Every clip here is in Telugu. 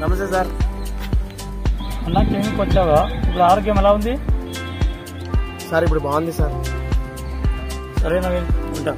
నమస్తే సార్. అన్నా క్లినిక్ వచ్చావా? ఇప్పుడు ఆరోగ్యం ఎలా ఉంది సార్? ఇప్పుడు బాగుంది సార్. సరే నవీన్, ఉంటా.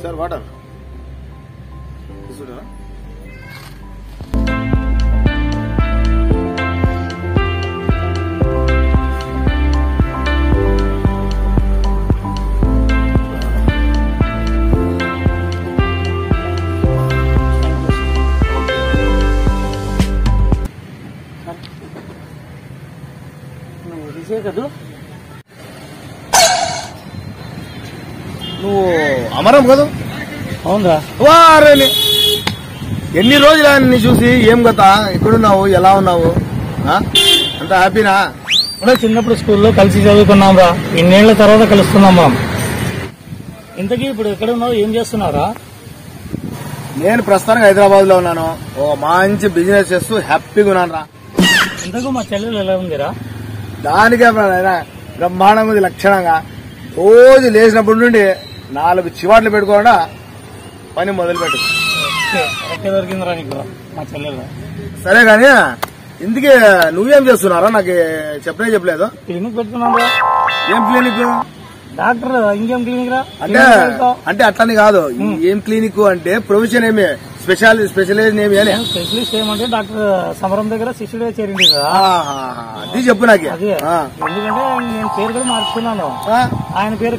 సార్ వాటర్ తీసుకుంటారా? నువ్వు తీసే కదా, నువ్వు అమరం కదా? అవునరా. వారేని ఎన్ని రోజులు ఆయన్ని చూసి ఏం కదా, ఎక్కడున్నావు, ఎలా ఉన్నావు, అంత హ్యాపీనా? చిన్నప్పుడు స్కూల్లో కలిసి చదువుకున్నాం రా, ఇన్నేళ్ల తర్వాత కలుస్తున్నాం మనం. ఇంతకీ ఇప్పుడు ఎక్కడ ఉన్నావు, ఏం చేస్తున్నారా? నేను ప్రస్తుతానికి హైదరాబాద్ లో ఉన్నాను. ఓ మంచి బిజినెస్ చేస్తూ హ్యాపీగా ఉన్నాను రా. ఇంతకు మా చెల్లెలు ఎలా ఉందిరా? దానికే బ్రహ్మాండంగా ఉంది, లక్షణంగా. రోజు లేచినప్పటి నుండి 4 చివాట్లు పెట్టుకోకుండా పని మొదలు పెట్టు. దొరికిందిరా నీకు మా చెల్లెలు. సరే కానీ ఇందుకే నువ్వేం చేస్తున్నారా? నాకు చెప్పలేదు. క్లినిక్ పెట్టుకున్నాం రా. ఏం క్లినిక్? డాక్టర్. ఇంకేం క్లినిక్ రా? అంటే అట్లని కాదు. ఏం క్లినిక్ అంటే ప్రొఫెషన్ ఏమి, స్పెషలైజ్ ఏమి అని? స్పెషలిస్ట్ ఏమంటే డాక్టర్ సమరం దగ్గర శిష్యుడే చేరింది. అది చెప్పు నాకు. అదే ఎందుకంటే నేను పేరు కూడా మార్చుకున్నాను. ఆయన పేరు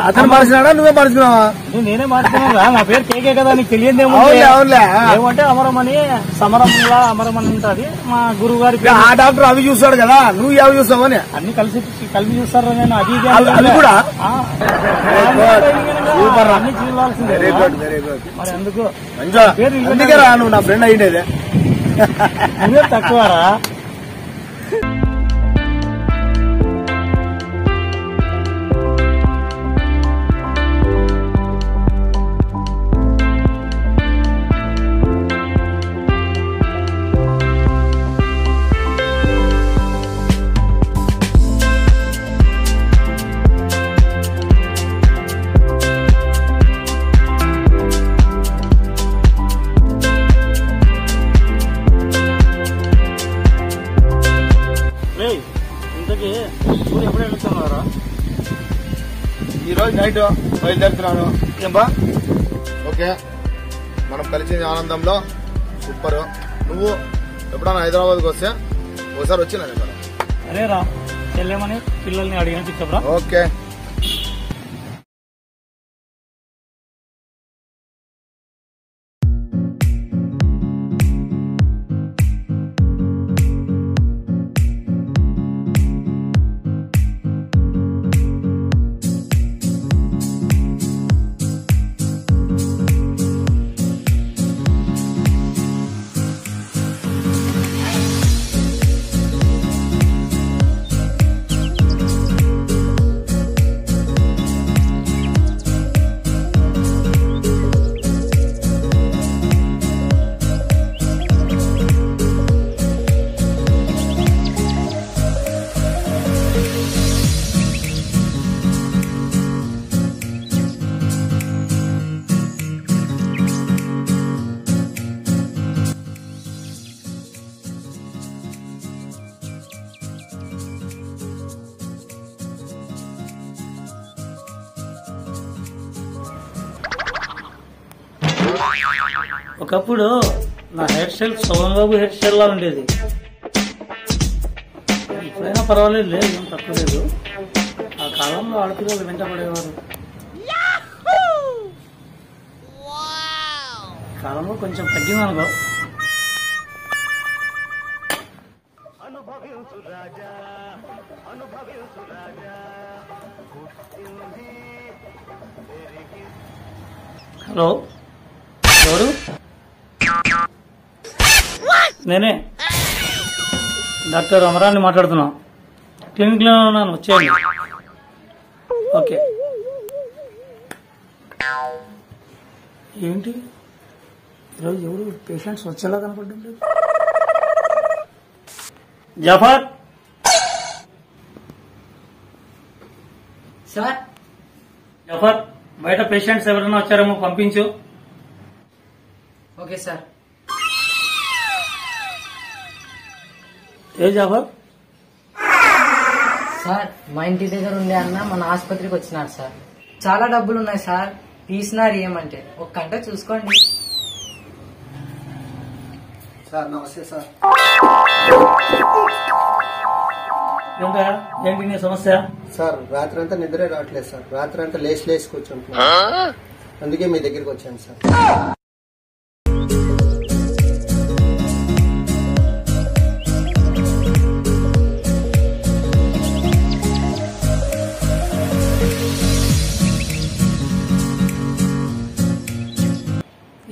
అతను మార్చినాడా, నువ్వే మార్చుకున్నావా? నేనే మార్చుకున్నాను. మా పేరు కేకే కదా, నీకు తెలియదేమో. ఏమంటే అమరం అని, సమరంలా అమరం అని ఉంటుంది మా గురువు గారి పేరు. ఆ డాక్టర్ అవి చూస్తాడు కదా, నువ్వు ఎవరు చూస్తావు అని? అన్ని కలిపి చూస్తారా? నేను అది కూడా అన్ని చూడాల్సిందే. Very good, very good. మరి ఎందుకు అందుకే రా నువ్వు నా ఫ్రెండ్ అయ్యిండేది. నువ్వే తక్కువరా. ఇంతకీ ఊరు ఎప్పుడు వెళ్తున్నారా? ఈ రోజు నైట్ బయలుదేరుతున్నాను. ఏంబా? ఓకే, మనం కలిసిన ఆనందంలో సూపర్. నువ్వు ఎప్పుడన్నా హైదరాబాద్కి వస్తే ఒకసారి వచ్చినా ఇక్కడ. అరే రా, చెల్లేమని పిల్లల్ని అడిగినట్టు చెప్పరా? ఓకే. ఒకప్పుడు నా హెయిర్ స్టైల్ సోమన్ బాబు హెయిర్ స్టైల్ లా ఉండేది. ఇప్పుడైనా పర్వాలేదు, లేదు ఏం తక్కువ లేదు. ఆ కాలంలో ఆడపిల్లలు వెంట పడేవారు. కాలంలో కొంచెం తగ్గిందనుకో. హలో, ఎవరు? నేనే డాక్టర్ అమరాన్ని మాట్లాడుతున్నా. క్లినిక్ లో ఉన్నాను, వచ్చేయండి. ఓకే. ఏంటి ఈరోజు ఎవరు పేషెంట్స్ వచ్చేలా కనపడ్డండి? జాఫర్ సార్ జాఫర్, బయట పేషెంట్స్ ఎవరైనా వచ్చారేమో పంపించు. Okay sir. ఏ జాఫర్? సార్ మా ఇంటి దగ్గర ఉండే అన్న మన ఆసుపత్రికి వచ్చినాడు సార్. చాలా డబ్బులు ఉన్నాయి సార్, తీసినారు ఏమంటే ఒక గంట చూసుకోండి. సార్ నమస్తే సార్. ఏంటా ఏంటి నీ సమస్య? సార్ రాత్రి అంతా నిద్రే రావట్లేదు సార్. రాత్రి అంతా లేచి కూర్చుంటున్నా, అందుకే మీ దగ్గరికి వచ్చాను సార్.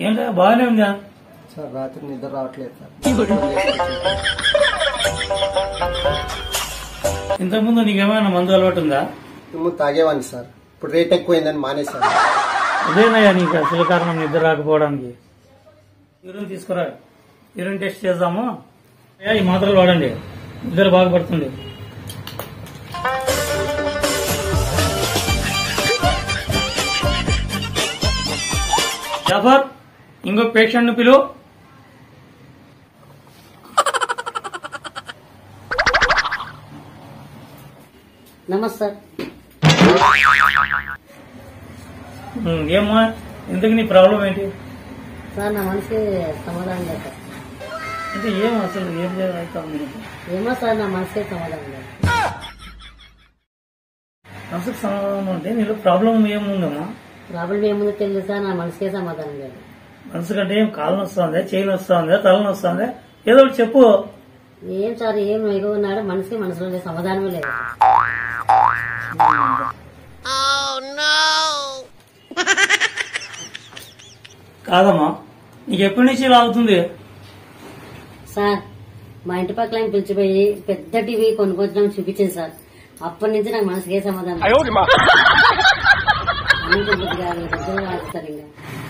ఏంటా బాగానే ఉందా? సార్ రాత్రి నిద్ర రావట్లేదు సార్. ఇంతకుముందు నీకేమైనా మందు అలవాటు ఉందా? ముందు తాగేవాడిని సార్, ఇప్పుడు రేట్ ఎక్కువైందని మానేశాను. అదేనయ్యా నీకు అసలు కారణం నిద్ర రాకపోవడానికి. యూరిన్ తీసుకురా, యూరిన్ టెస్ట్ చేద్దాము. ఈ మాత్రలు వాడండి, నిద్ర బాగా పడుతుంది. జాఫర్, ఇంకో పేషెంట్ ను పిలువు. నమస్తే ఏమ్మా, ఇంతకు నీ ప్రాబ్లం ఏంటి? సార్. నా మనసుకి సమాధానం లేదు సార్. అంటే ఏం అసలు ఏం చేయాలి? ఏమో సార్, నా మనసుకే సమాధానం లేదు. మనసుకు సమాధానం అంటే నీలో ప్రాబ్లం ఏముందమ్మా? ప్రాబ్లం ఏముందో తెలియదు సార్, నా మనసుకే సమాధానం లేదు. మనసు కంటే ఏం కాలు వస్తుందా, చేయి వస్తుందా, తల వస్తుందా? ఏదో ఒకటి చెప్పు. ఏం సార్, ఏం ఎగువ ఉన్నాడో మనసుకి మనసులో సమాధానమే లేదు. కాదమ్మా, నీకు ఎప్పటి నుంచి ఇలా అవుతుంది? సార్ మా ఇంటి పక్కల ఆయన పిలిచిపోయి పెద్ద టీవీ కొనుక్కొచ్చడం చూపించింది సార్. అప్పటి నుంచి నాకు మనసుకే సమాధానం సార్. ఇంకా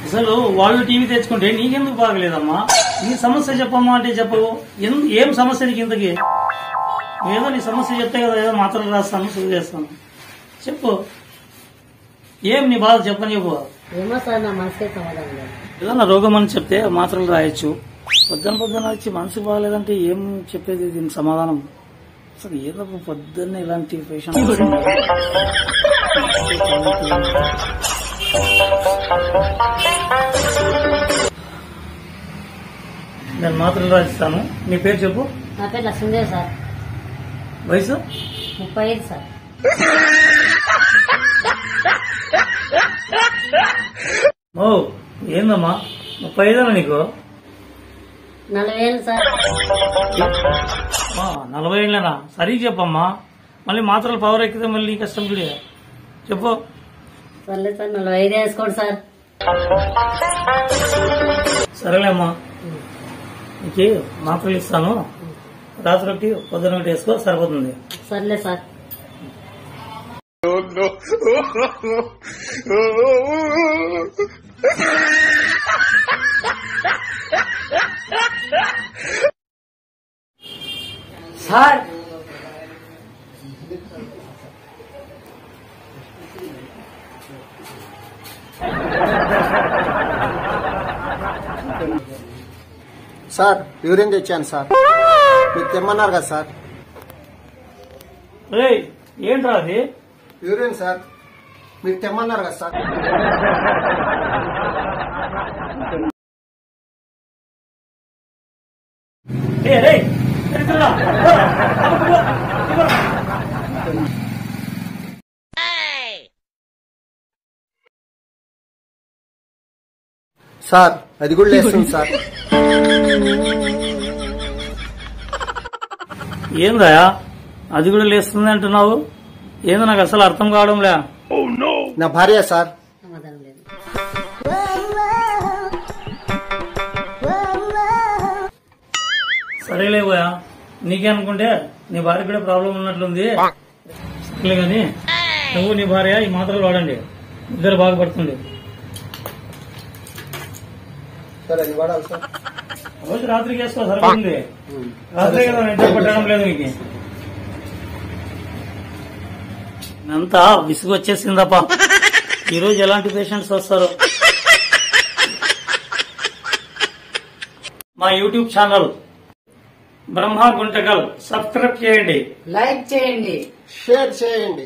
అసలు వాళ్ళు టీవీ తెచ్చుకుంటే నీకెందుకు బాగలేదమ్మా? నీ సమస్య చెప్పమ్మా అంటే చెప్పవు. ఏం సమస్య నీకు ఇంతకి? ఏదో నీ సమస్య చెప్తే కదా ఏదో మాత్రలు రాస్తాను, చూసి చేస్తాను. చెప్పు, ఏం నీ బాధ చెప్పని చెప్పు. ఏమో సార్, నా మనసుకే సమాధానం లేదు. ఏదన్నా రోగం అని చెప్తే మాత్రలు రాయొచ్చు. పొద్దున వచ్చి మనసు బాగలేదంటే ఏం చెప్పేది దీనికి సమాధానం? అసలు ఏదో పొద్దున్న ఇలాంటి పేషెంట్ నేను మాత్రలు రాసిస్తాను. నీ పేరు చెప్పు. నా పేరు లక్ష్మీదేవి సార్. వయసు 35 సార్. ఓ ఏందమ్మా 35 నీకు? 40 ఏళ్ళు సార్. 40 ఏళ్ళనా? సరిగ్గా చెప్పమ్మా, మళ్ళీ మాత్రలు పవర్ ఎక్కితే మళ్ళీ కష్టం కూడా. చెప్పు. సర్లే సార్, 45 వేసుకోండి సార్. సరేలేమ్మా, నీకు మాత్రలు ఇస్తాను. రాత్రి ఒకటి పొద్దున ఒకటి వేసుకో, సరిపోతుంది. సర్లే సార్. సార్ సార్ యూరిన్ తెచ్చాను సార్, మీరు తెమ్మన్నారు కదా సార్. ఏంట్రా అది? యూరిన్ సార్, మీరు తెమ్మన్నారు కదా సార్. సార్ అది కూడా లేస్తుంది సార్. ఏందా అది కూడా లేస్తుంది అంటున్నావు? ఏందో నాకు అసలు అర్థం కావడంలే. నా భార్య సార్. సమాధానం లేదు. సరేలే పోయా, నీకే అనుకుంటే నీ భార్య కూడా ప్రాబ్లం ఉన్నట్లుంది. సరేలే గాని నువ్వు నీ భార్య ఈ మాత్రలు వాడండి, ఇద్దరు బాగుపడుతుంది. సార్ ఎన్ని వాడాలి సార్? రోజు రాత్రికి వేసుకో, సరిపోతుంది. రాత్రి కదా నిద్ర పట్టడం లేదు నీకు. అంతా విసుగు వచ్చేసిందప్ప. ఈరోజు ఎలాంటి పేషెంట్స్ వస్తారో. మా యూట్యూబ్ ఛానల్ బ్రహ్మ గుంటకల్ సబ్స్క్రైబ్ చేయండి, లైక్ చేయండి, షేర్ చేయండి.